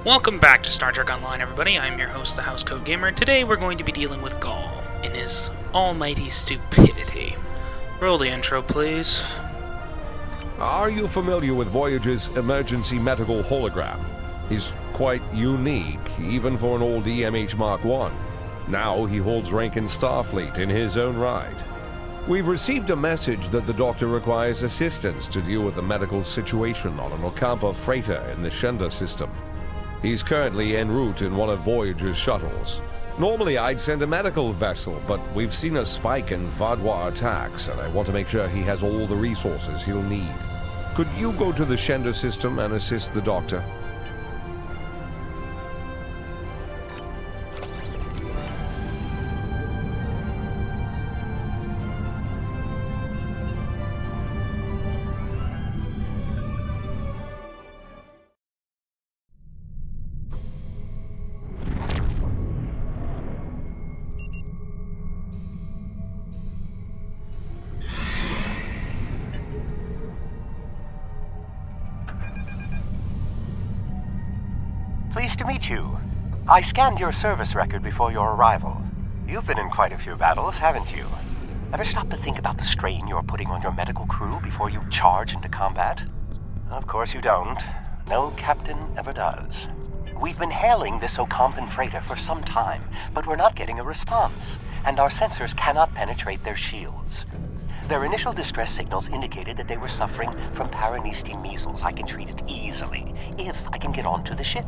Welcome back to Star Trek Online, everybody. I'm your host, the Housecoat Gamer. Today we're going to be dealing with Gaul in his almighty stupidity. Roll the intro, please. Are you familiar with Voyager's emergency medical hologram? He's quite unique, even for an old EMH Mark I. Now he holds rank in Starfleet in his own right. We've received a message that the Doctor requires assistance to deal with a medical situation on an Ocampa freighter in the Shenda system. He's currently en route in one of Voyager's shuttles. Normally I'd send a medical vessel, but we've seen a spike in Vaadwaur attacks, and I want to make sure he has all the resources he'll need. Could you go to the Shenda system and assist the Doctor? Pleased to meet you. I scanned your service record before your arrival. You've been in quite a few battles, haven't you? Ever stop to think about the strain you're putting on your medical crew before you charge into combat? Of course you don't. No captain ever does. We've been hailing this Ocampan freighter for some time, but we're not getting a response, and our sensors cannot penetrate their shields. Their initial distress signals indicated that they were suffering from Paranesti measles. I can treat it easily, if I can get onto the ship.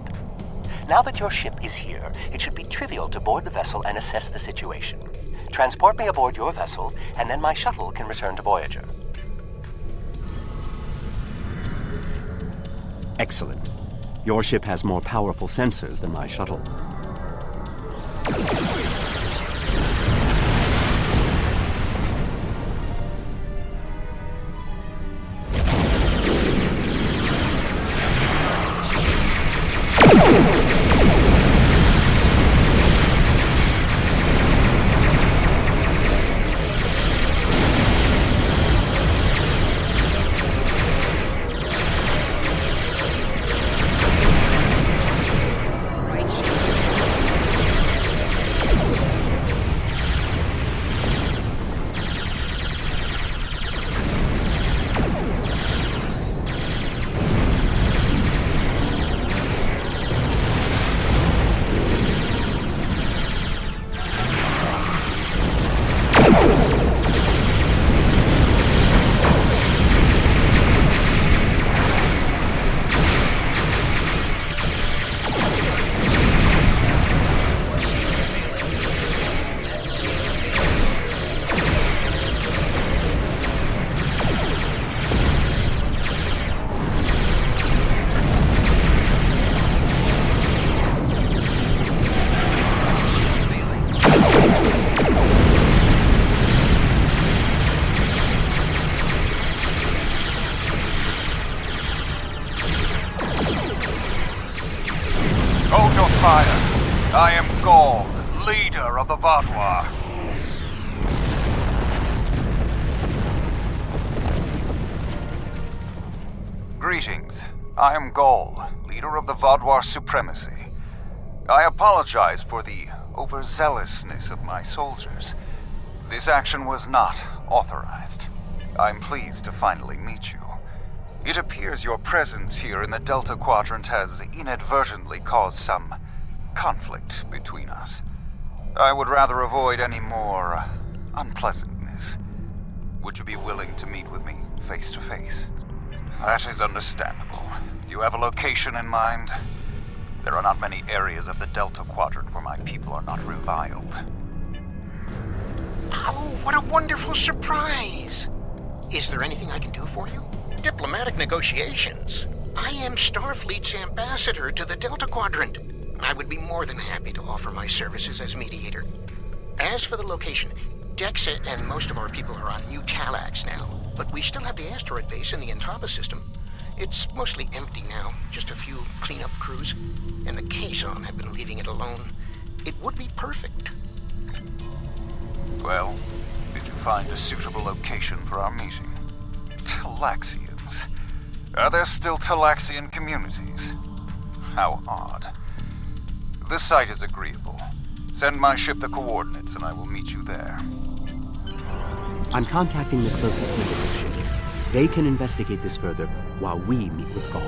Now that your ship is here, it should be trivial to board the vessel and assess the situation. Transport me aboard your vessel, and then my shuttle can return to Voyager. Excellent. Your ship has more powerful sensors than my shuttle. Hold your fire. I am Gaul, leader of the Vaadwaur. Greetings. I am Gaul, leader of the Vaadwaur Supremacy. I apologize for the overzealousness of my soldiers. This action was not authorized. I'm pleased to finally meet you. It appears your presence here in the Delta Quadrant has inadvertently caused some conflict between us. I would rather avoid any more unpleasantness. Would you be willing to meet with me face to face? That is understandable. Do you have a location in mind? There are not many areas of the Delta Quadrant where my people are not reviled. Oh, what a wonderful surprise! Is there anything I can do for you? Diplomatic negotiations. I am Starfleet's ambassador to the Delta Quadrant. I would be more than happy to offer my services as mediator. As for the location, Dexa and most of our people are on New Talax now, but we still have the asteroid base in the Intaba system. It's mostly empty now, just a few cleanup crews, and the Kazon have been leaving it alone. It would be perfect. Well, did you find a suitable location for our meeting? Talaxians. Are there still Talaxian communities? How odd. The site is agreeable. Send my ship the coordinates and I will meet you there. I'm contacting the closest medical ship. They can investigate this further while we meet with Gaul.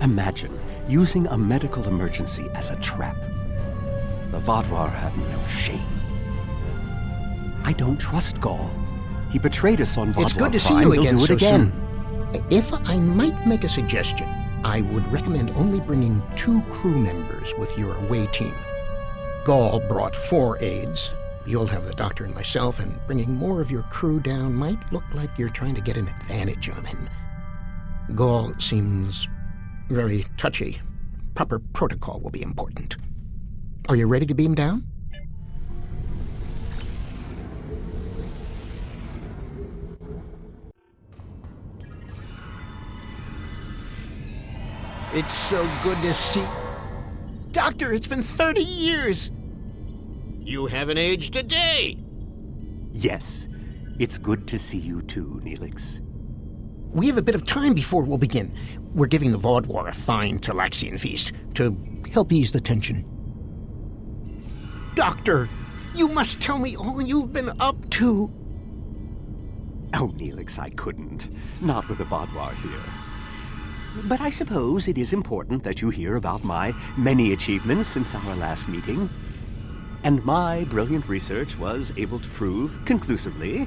Imagine using a medical emergency as a trap. The Vaadwaur have no shame. I don't trust Gaul. He betrayed us on Vaadwaur. It's good to see Prime. you He'll again do it so again. soon. If I might make a suggestion, I would recommend only bringing 2 crew members with your away team. Gaul brought 4 aides. You'll have the doctor and myself, and bringing more of your crew down might look like you're trying to get an advantage on him. Gaul seems very touchy. Proper protocol will be important. Are you ready to beam down? It's so good to see. Doctor, it's been 30 years. You haven't aged a day. Yes, it's good to see you too, Neelix. We have a bit of time before we'll begin. We're giving the Vaadwaur a fine Talaxian feast to help ease the tension. Doctor, you must tell me all you've been up to. Oh, Neelix, I couldn't. Not with the Vaadwaur here. But I suppose it is important that you hear about my many achievements since our last meeting. And my brilliant research was able to prove conclusively.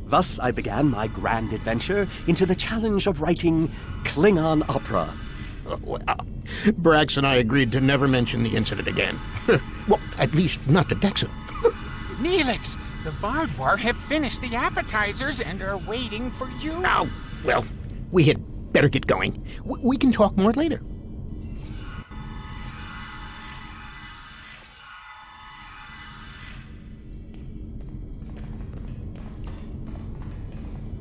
Thus, I began my grand adventure into the challenge of writing Klingon opera. Well, Brax and I agreed to never mention the incident again. Well, at least not to Dexa. Neelix, the Vaadwaur have finished the appetizers and are waiting for you. Oh, well, we had better get going. We can talk more later.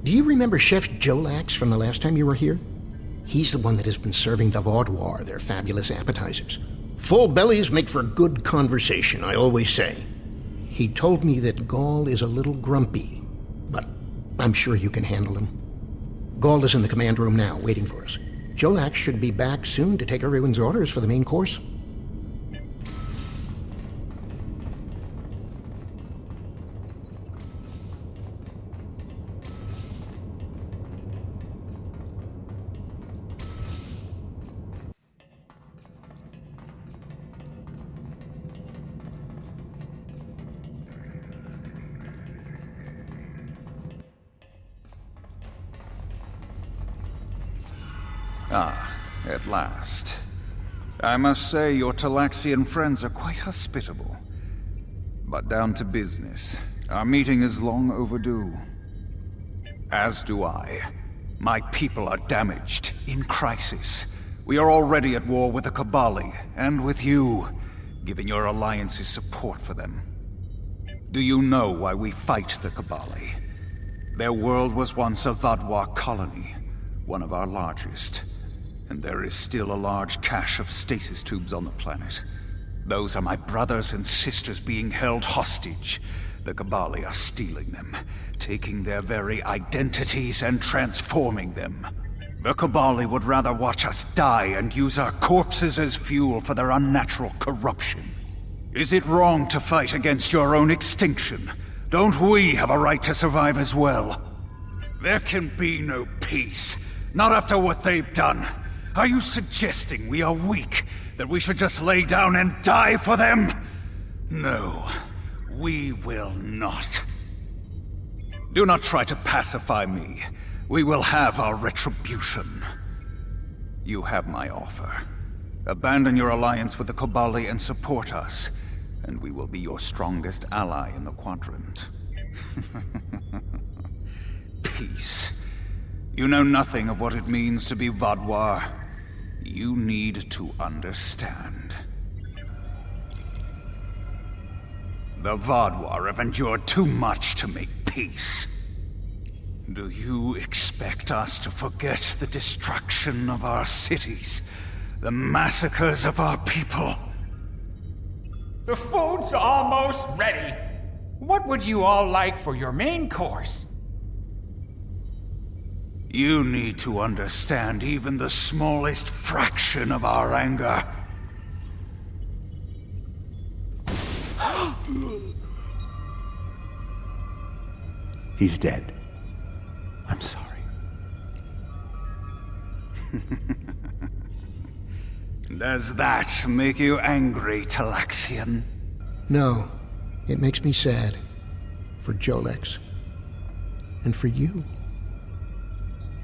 Do you remember Chef Jolax from the last time you were here? He's the one that has been serving the Vaadwaur their fabulous appetizers. Full bellies make for good conversation, I always say. He told me that Gaul is a little grumpy, but I'm sure you can handle him. Gaul is in the command room now, waiting for us. Jolax should be back soon to take everyone's orders for the main course. Ah, at last. I must say your Talaxian friends are quite hospitable. But down to business. Our meeting is long overdue. As do I. My people are damaged, in crisis. We are already at war with the Cabali, and with you, giving your alliances support for them. Do you know why we fight the Cabali? Their world was once a Vaadwaur colony, one of our largest. And there is still a large cache of stasis tubes on the planet. Those are my brothers and sisters being held hostage. The Cabali are stealing them, taking their very identities and transforming them. The Cabali would rather watch us die and use our corpses as fuel for their unnatural corruption. Is it wrong to fight against your own extinction? Don't we have a right to survive as well? There can be no peace, not after what they've done. Are you suggesting we are weak, that we should just lay down and die for them? No, we will not. Do not try to pacify me. We will have our retribution. You have my offer. Abandon your alliance with the Cabali and support us, and we will be your strongest ally in the quadrant. Peace. You know nothing of what it means to be Vaadwaur. You need to understand. The Vaadwaur have endured too much to make peace. Do you expect us to forget the destruction of our cities? The massacres of our people? The food's almost ready. What would you all like for your main course? You need to understand even the smallest fraction of our anger. He's dead. I'm sorry. Does that make you angry, Talaxian? No, it makes me sad. For Jolex. And for you.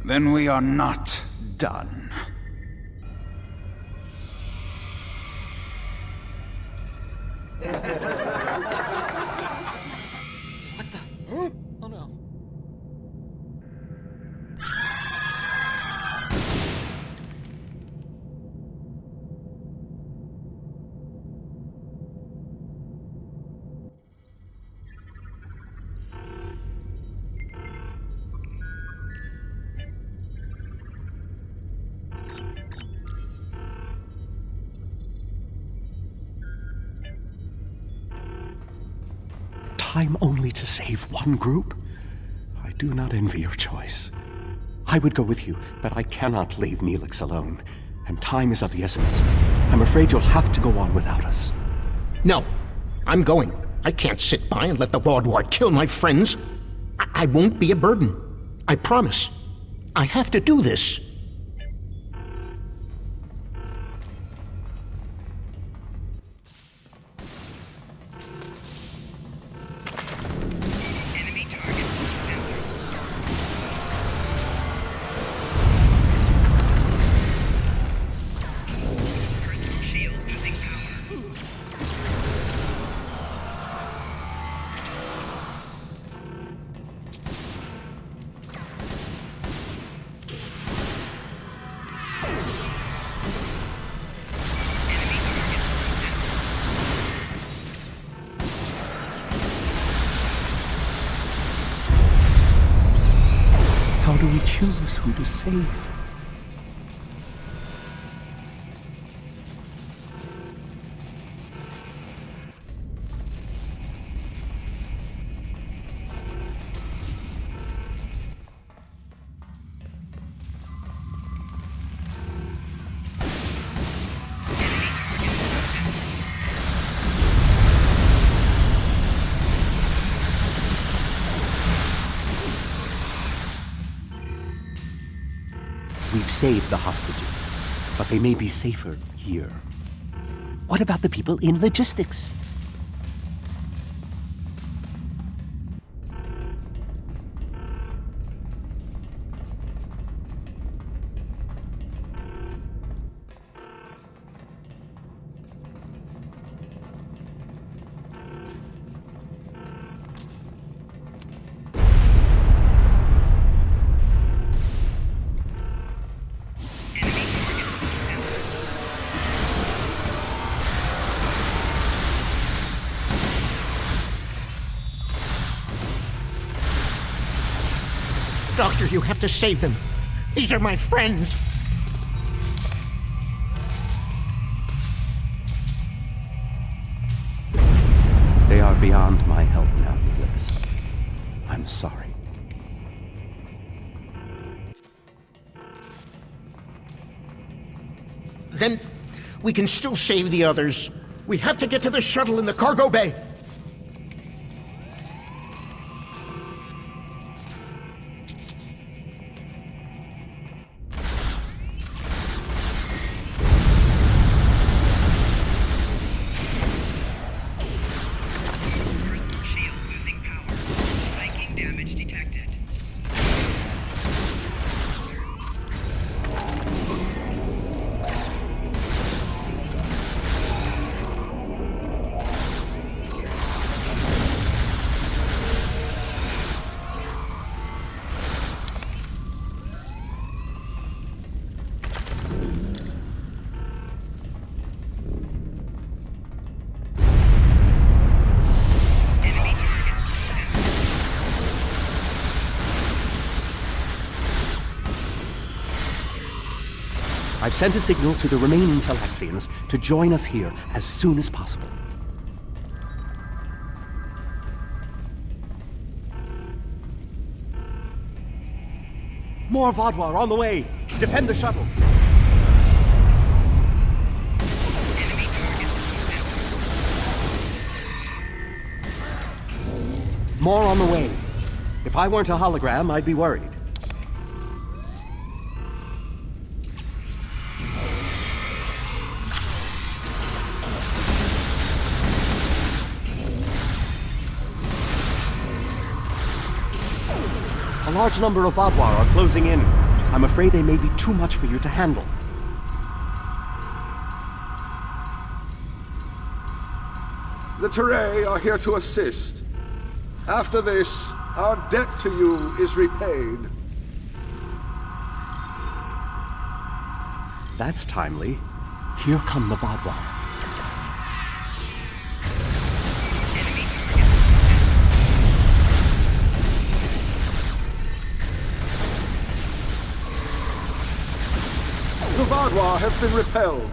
Then we are not done. What the? Huh? Oh no. Time only to save one group? I do not envy your choice. I would go with you, but I cannot leave Neelix alone. And time is of the essence. I'm afraid you'll have to go on without us. No, I'm going. I can't sit by and let the Vaudouar kill my friends. I won't be a burden. I promise. I have to do this. How do we choose who to save? We've saved the hostages, but they may be safer here. What about the people in logistics? Doctor, you have to save them. These are my friends. They are beyond my help now, Neelix. I'm sorry. Then we can still save the others. We have to get to the shuttle in the cargo bay. I've sent a signal to the remaining Talaxians to join us here as soon as possible. More Vaadwaur on the way! Defend the shuttle! More on the way. If I weren't a hologram, I'd be worried. A large number of Vaadwaur are closing in. I'm afraid they may be too much for you to handle. The Teray are here to assist. After this, our debt to you is repaid. That's timely. Here come the Vaadwaur. The Vaadwaur have been repelled.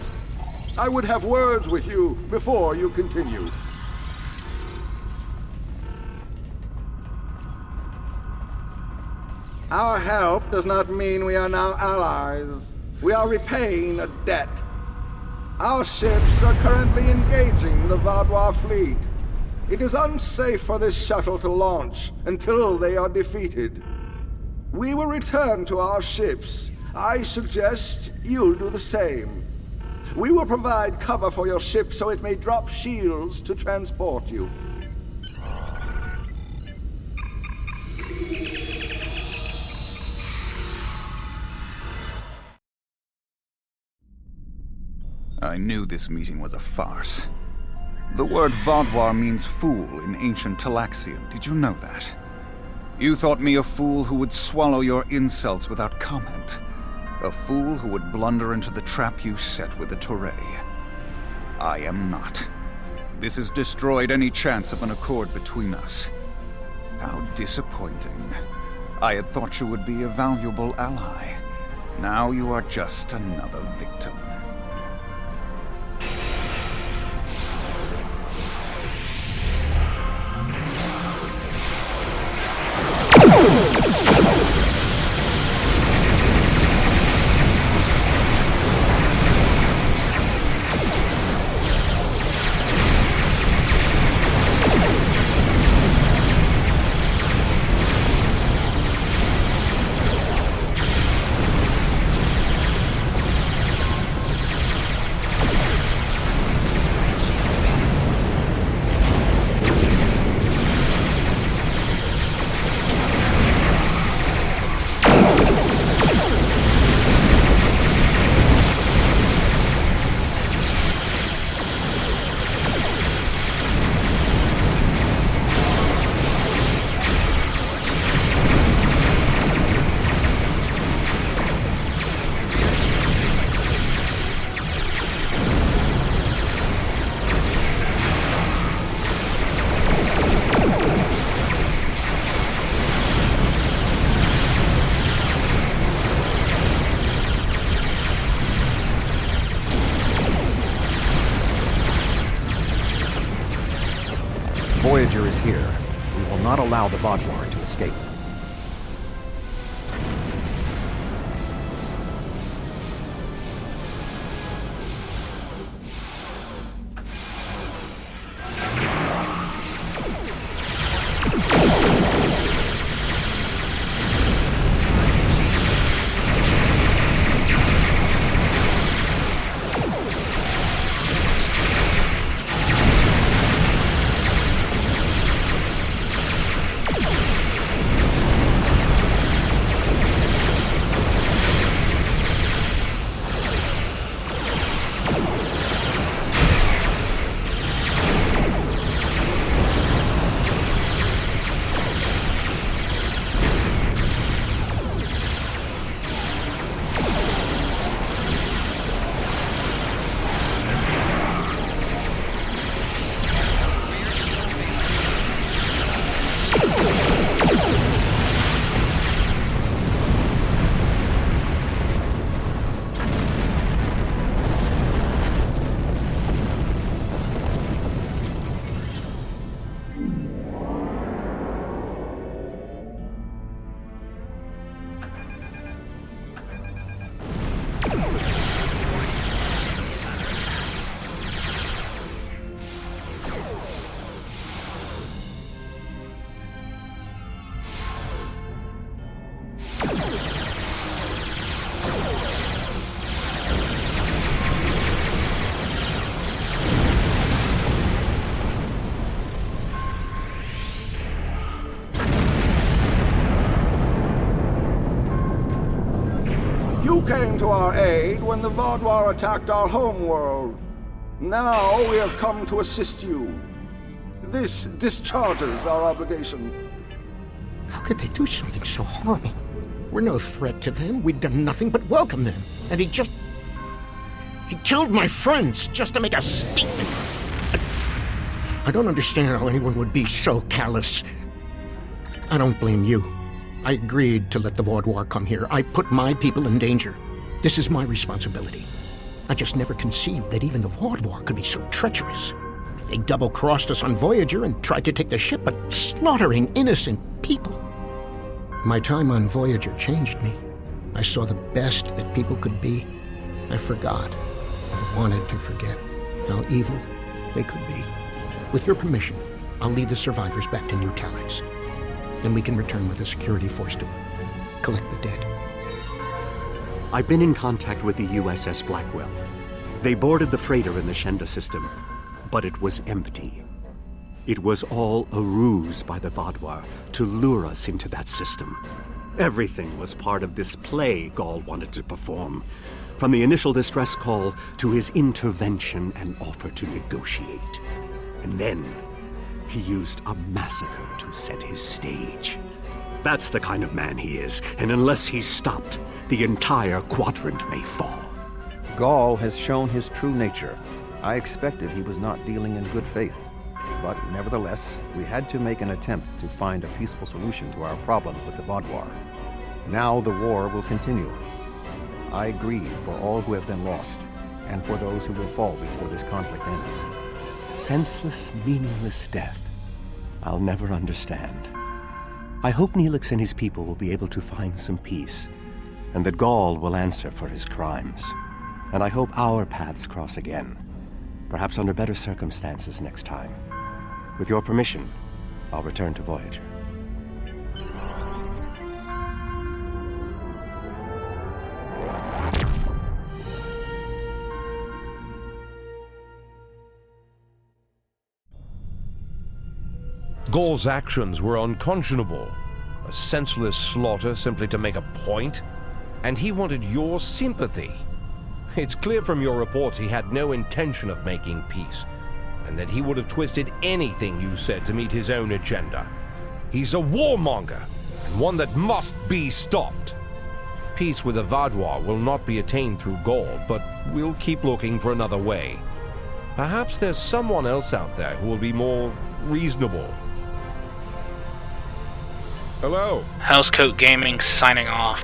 I would have words with you before you continue. Our help does not mean we are now allies. We are repaying a debt. Our ships are currently engaging the Vaadwaur fleet. It is unsafe for this shuttle to launch until they are defeated. We will return to our ships. I suggest you do the same. We will provide cover for your ship so it may drop shields to transport you. I knew this meeting was a farce. The word Vaadwaur means fool in ancient Talaxian. Did you know that? You thought me a fool who would swallow your insults without comment. A fool who would blunder into the trap you set with the Teray. I am not. This has destroyed any chance of an accord between us. How disappointing. I had thought you would be a valuable ally. Now you are just another victim. Voyager is here. We will not allow the Vaadwaur to escape. You came to our aid when the Vaadwaur attacked our homeworld. Now we have come to assist you. This discharges our obligation. How could they do something so horrible? We're no threat to them. We'd done nothing but welcome them. And he killed my friends just to make a statement. I don't understand how anyone would be so callous. I don't blame you. I agreed to let the Vaadwaur come here. I put my people in danger. This is my responsibility. I just never conceived that even the Vaadwaur could be so treacherous. They double-crossed us on Voyager and tried to take the ship, but slaughtering innocent people. My time on Voyager changed me. I saw the best that people could be. I forgot. I wanted to forget how evil they could be. With your permission, I'll lead the survivors back to New Talax. Then we can return with a security force to collect the dead. I've been in contact with the USS Blackwell. They boarded the freighter in the Shenda system, but it was empty. It was all a ruse by the Vaadwaur to lure us into that system. Everything was part of this play Gaul wanted to perform, from the initial distress call to his intervention and offer to negotiate. And then he used a massacre to set his stage. That's the kind of man he is, and unless he's stopped, the entire quadrant may fall. Gaul has shown his true nature. I expected he was not dealing in good faith. But nevertheless, we had to make an attempt to find a peaceful solution to our problems with the Vaadwaur. Now the war will continue. I grieve for all who have been lost, and for those who will fall before this conflict ends. Senseless, meaningless death. I'll never understand. I hope Neelix and his people will be able to find some peace, and that Gaul will answer for his crimes. And I hope our paths cross again, perhaps under better circumstances next time. With your permission, I'll return to Voyager. Gaul's actions were unconscionable. A senseless slaughter simply to make a point. And he wanted your sympathy. It's clear from your reports he had no intention of making peace, and that he would have twisted anything you said to meet his own agenda. He's a warmonger, and one that must be stopped. Peace with the Vaadwaur will not be attained through Gaul, but we'll keep looking for another way. Perhaps there's someone else out there who will be more reasonable. Hello? Housecoat Gaming signing off.